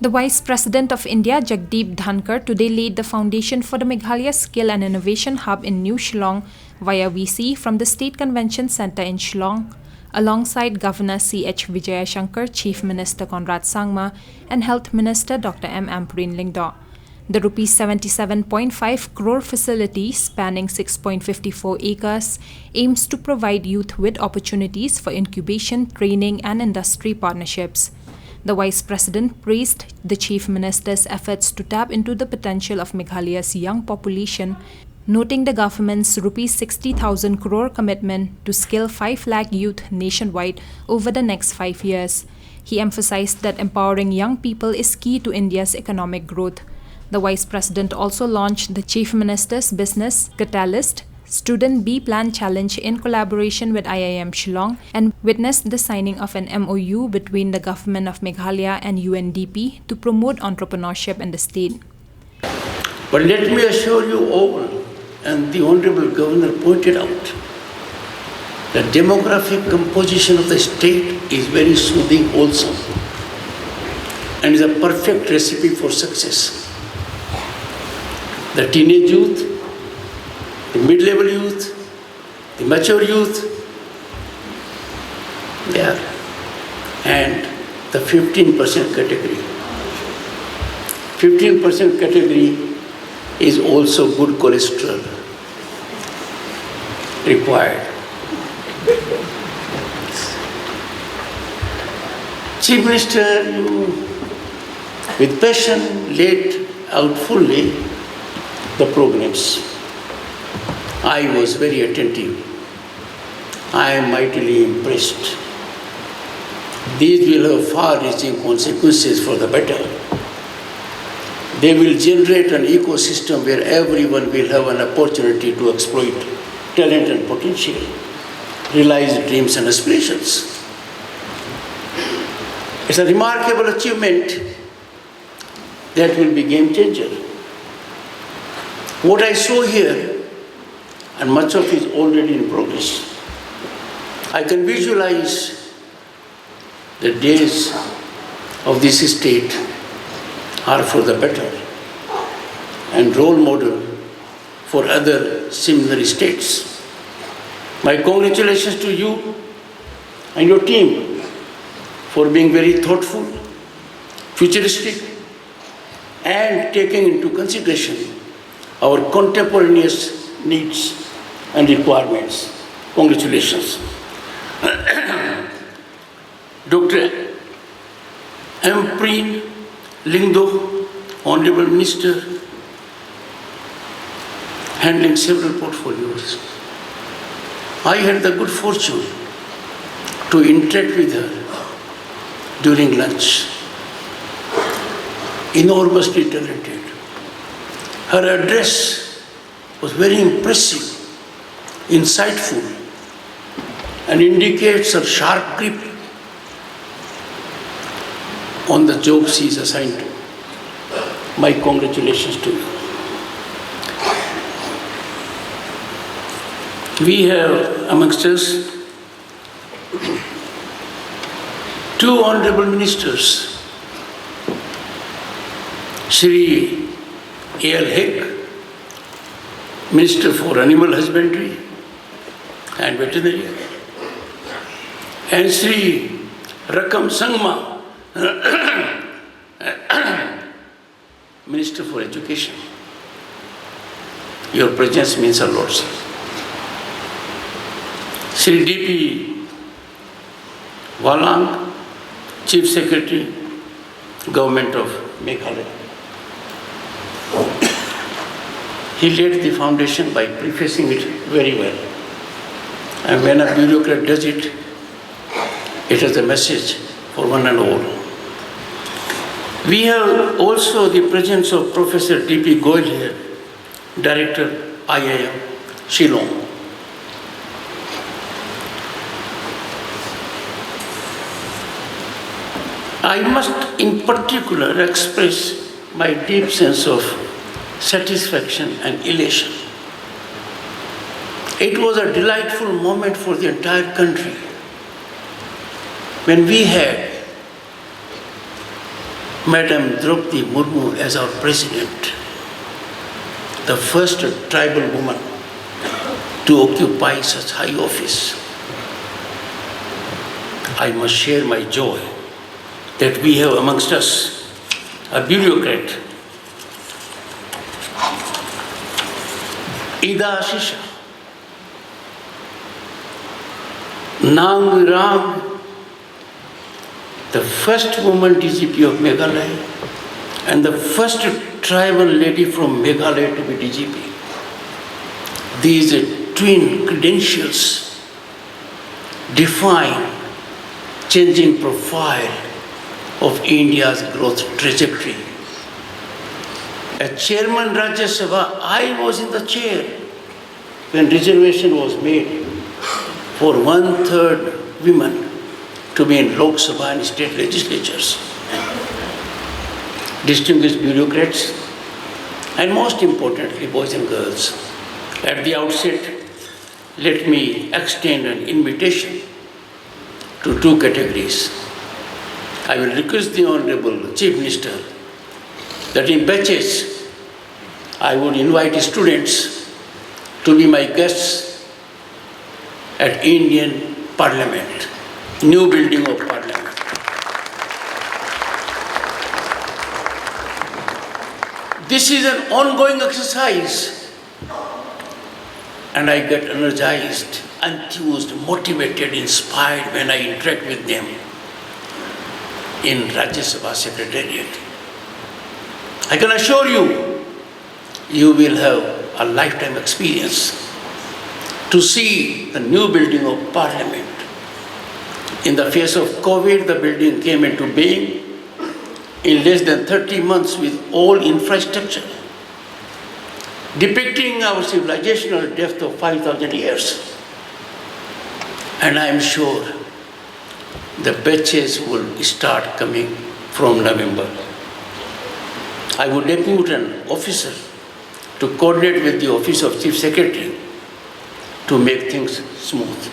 The Vice President of India, Jagdeep Dhankar, today laid the foundation for the Meghalaya Skill and Innovation Hub in New Shillong via VC from the State Convention Centre in Shillong, alongside Governor C.H. Vijayashankar, Chief Minister Conrad Sangma, and Health Minister Dr. M. Ampreen Lingdaw. The Rs 77.5 crore facility, spanning 6.54 acres, aims to provide youth with opportunities for incubation, training, and industry partnerships. The Vice President praised the Chief Minister's efforts to tap into the potential of Meghalaya's young population, noting the government's Rs 60,000 crore commitment to skill 5 lakh youth nationwide over the next 5 years. He emphasized that empowering young people is key to India's economic growth. The Vice President also launched the Chief Minister's Business Catalyst Student B-Plan Challenge in collaboration with IIM Shillong and witnessed the signing of an MOU between the Government of Meghalaya and UNDP to promote entrepreneurship in the state. But let me assure you all, and the Honorable Governor pointed out, the demographic composition of the state is very soothing also and is a perfect recipe for success. The teenage youth, the mid-level youth, the mature youth, there, and the 15% category. 15% category is also good cholesterol required. Chief Minister, you with passion laid out fully the programs. I was very attentive. I am mightily impressed. These will have far-reaching consequences for the better. They will generate an ecosystem where everyone will have an opportunity to exploit talent and potential, realize dreams and aspirations. It's a remarkable achievement that will be game changer. What I saw here, and much of it is already in progress, I can visualize the days of this state are for the better and role model for other similar states. My congratulations to you and your team for being very thoughtful, futuristic, and taking into consideration our contemporaneous needs and requirements. Congratulations. Dr. Ampreen Lingdaw, Honorable Minister, handling several portfolios. I had the good fortune to interact with her during lunch. Enormously talented. Her address was very impressive, insightful, and indicates a sharp grip on the job she is assigned to. My congratulations to you. We have amongst us two honorable ministers, Shri A.L. Hegg, Minister for Animal Husbandry and Veterinary, and Shri Rakam Sangma, Minister for Education. Your presence means a lot, sir. Shri D.P. Walang, Chief Secretary, Government of Meghalaya. He laid the foundation by prefacing it very well. And when a bureaucrat does it, it is a message for one and all. We have also the presence of Professor D.P. Goyal here, Director, IIM, Shillong. I must in particular express my deep sense of satisfaction and elation. It was a delightful moment for the entire country when we had Madam Draupadi Murmu as our president, the first tribal woman to occupy such high office. I must share my joy that we have amongst us a bureaucrat, Ida Ashisha, Nang Ram, the first woman DGP of Meghalaya and the first tribal lady from Meghalaya to be DGP. These twin credentials define changing profile of India's growth trajectory. As chairman Rajya Sabha, I was in the chair when reservation was made for 1/3 women to be in Lok Sabha and state legislatures. Distinguished bureaucrats, and most importantly, boys and girls, at the outset, let me extend an invitation to two categories. I will request the Honorable Chief Minister that in batches, I would invite students to be my guests at Indian Parliament, new building of Parliament. This is an ongoing exercise, and I get energized, enthused, motivated, inspired when I interact with them in Rajya Sabha Secretariat. I can assure you, you will have a lifetime experience to see the new building of Parliament. In the face of COVID, the building came into being in less than 30 months with all infrastructure, depicting our civilizational depth of 5,000 years. And I am sure the batches will start coming from November. I would depute an officer to coordinate with the Office of Chief Secretary to make things smooth.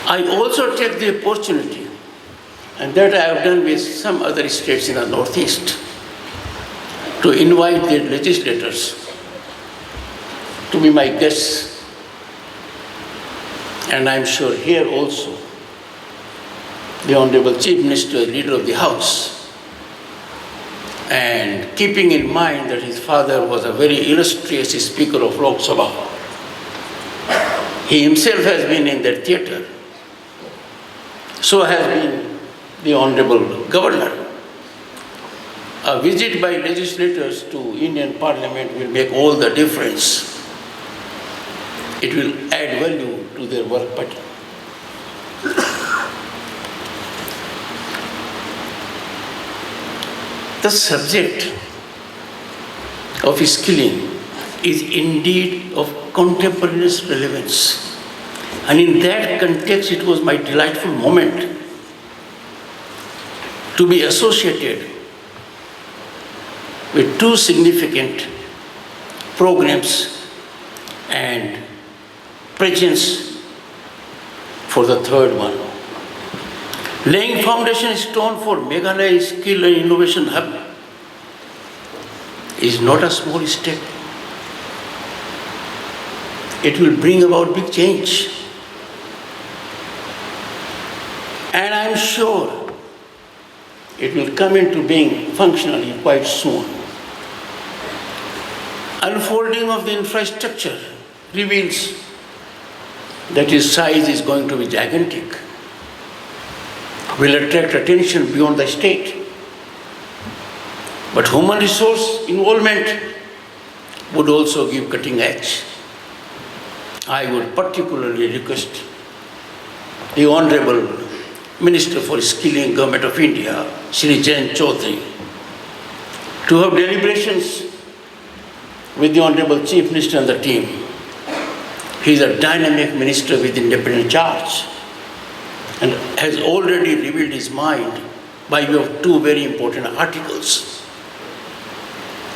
I also take the opportunity, and that I have done with some other states in the Northeast, to invite their legislators to be my guests. And I'm sure here also, the Honorable Chief Minister, Leader of the House, and keeping in mind that his father was a very illustrious Speaker of Lok Sabha, he himself has been in that theatre. So has been the Honorable Governor. A visit by legislators to Indian Parliament will make all the difference. It will add value to their work pattern. The subject of skilling is indeed of contemporaneous relevance. And in that context, it was my delightful moment to be associated with two significant programs and presence for the third one. Laying foundation stone for Meghalaya Skill and Innovation Hub is not a small step. It will bring about big change. And I'm sure it will come into being functionally quite soon. Unfolding of the infrastructure reveals that its size is going to be gigantic, will attract attention beyond the state. But human resource involvement would also give cutting edge. I would particularly request the Honorable Minister for Skilling, Government of India, Shri Jain Chaudhary, to have deliberations with the Honorable Chief Minister and the team. He is a dynamic minister with independent charge and has already revealed his mind by way of two very important articles.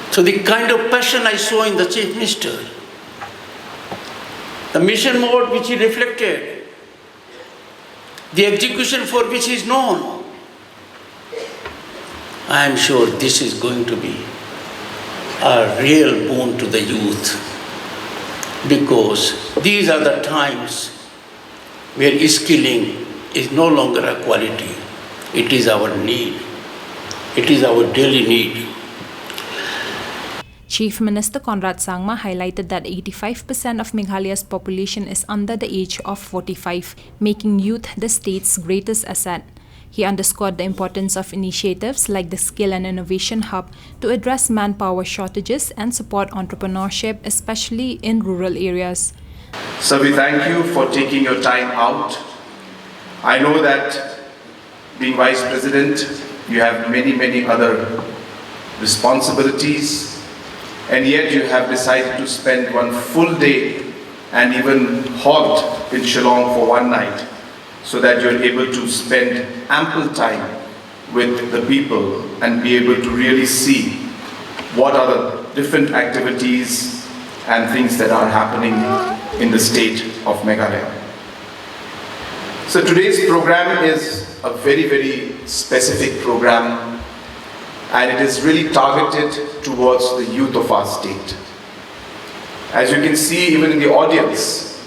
So the kind of passion I saw in the Chief Minister, the mission mode which he reflected, the execution for which he is known, I am sure this is going to be a real boon to the youth, because these are the times where skilling is no longer a quality, it is our need, it is our daily need. Chief Minister Conrad Sangma highlighted that 85% of Meghalaya's population is under the age of 45, making youth the state's greatest asset. He underscored the importance of initiatives like the Skill and Innovation Hub to address manpower shortages and support entrepreneurship, especially in rural areas. So we thank you for taking your time out. I know that being Vice President, you have many other responsibilities, and yet you have decided to spend one full day and even halt in Shillong for one night, so that you're able to spend ample time with the people and be able to really see what are the different activities and things that are happening in the state of Meghalaya. So today's program is a very specific program, and it is really targeted towards the youth of our state. As you can see, even in the audience,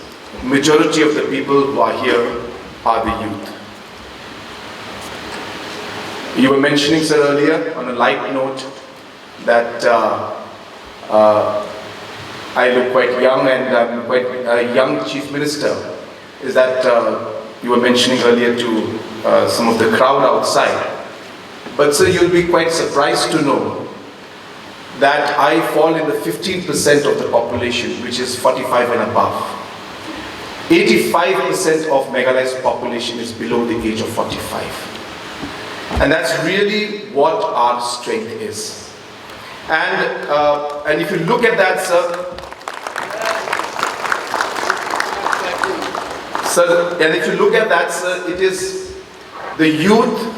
majority of the people who are here are the youth. You were mentioning, sir, earlier on a light note that I look quite young and I'm quite a young Chief Minister. Is that you were mentioning earlier to some of the crowd outside. But sir, you'll be quite surprised to know that I fall in the 15% of the population, which is 45 and above. 85% of Meghalaya's population is below the age of 45. And that's really what our strength is. And if you look at that, sir, it is the youth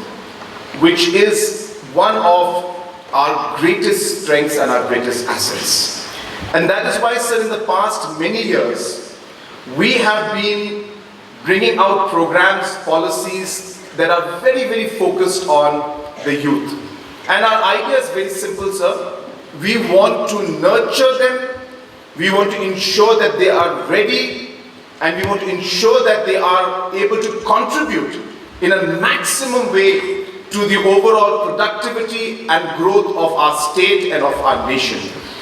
which is one of our greatest strengths and our greatest assets. And that is why, sir, in the past many years, we have been bringing out programs, policies that are very focused on the youth. And our idea is very simple, sir. We want to nurture them, we want to ensure that they are ready, and we want to ensure that they are able to contribute in a maximum way to the overall productivity and growth of our state and of our nation.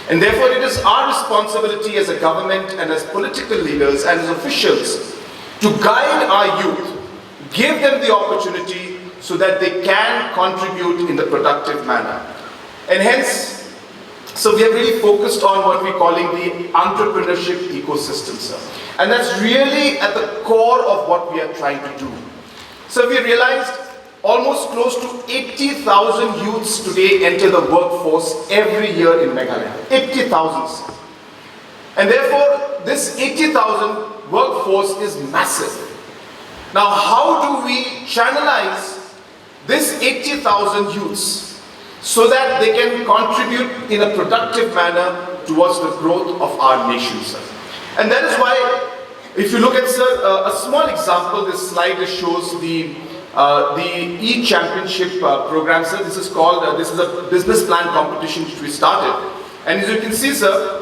And therefore it is our responsibility as a government and as political leaders and as officials to guide our youth, give them the opportunity so that they can contribute in the productive manner. And hence, so we are really focused on what we're calling the entrepreneurship ecosystem, sir. And that's really at the core of what we are trying to do. So we realized almost close to 80,000 youths today enter the workforce every year in Meghalaya. 80,000. And therefore, this 80,000 workforce is massive. Now, how do we channelize this 80,000 youths so that they can contribute in a productive manner towards the growth of our nation, sir? And that is why, if you look at, sir, a small example, this slide shows the e-championship program, sir. This is called, this is a business plan competition which we started. And as you can see, sir,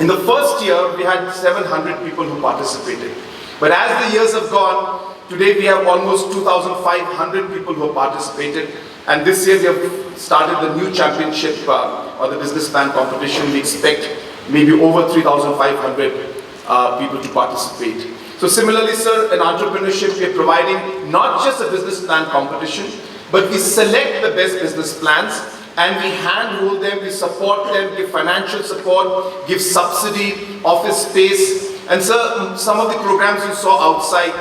in the first year, we had 700 people who participated. But as the years have gone, today we have almost 2,500 people who have participated. And this year we have started the new championship or the business plan competition. We expect maybe over 3,500 people to participate. So similarly, sir, in entrepreneurship, we are providing not just a business plan competition, but we select the best business plans and we handhold them, we support them, give financial support, give subsidy, office space. And sir, some of the programs you saw outside,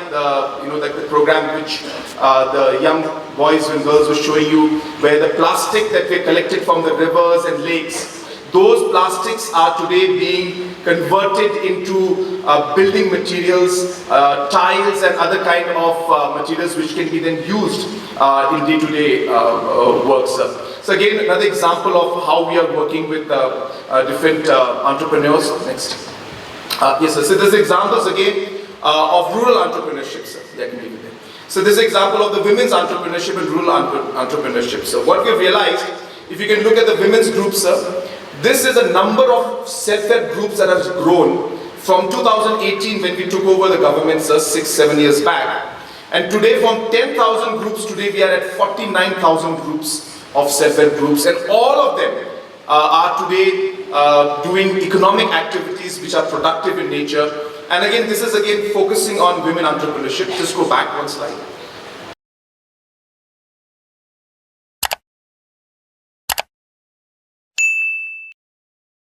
like the program which the young boys and girls were showing you, where the plastic that we collected from the rivers and lakes, those plastics are today being converted into building materials, tiles and other kind of materials which can be then used in day-to-day work, sir. So again, another example of how we are working with different entrepreneurs. Next. Yes, sir. So there's examples again of rural entrepreneurship, sir. Yeah, I can give you that. So this is an example of the women's entrepreneurship and rural entrepreneurship. So what we've realized, if you can look at the women's group, sir, this is a number of self-help groups that has grown from 2018 when we took over the government, sir, 6-7 years back. And today from 10,000 groups, today we are at 49,000 groups of self-help groups, and all of them are today doing economic activities which are productive in nature. And again, this is again focusing on women entrepreneurship. Just go back one slide.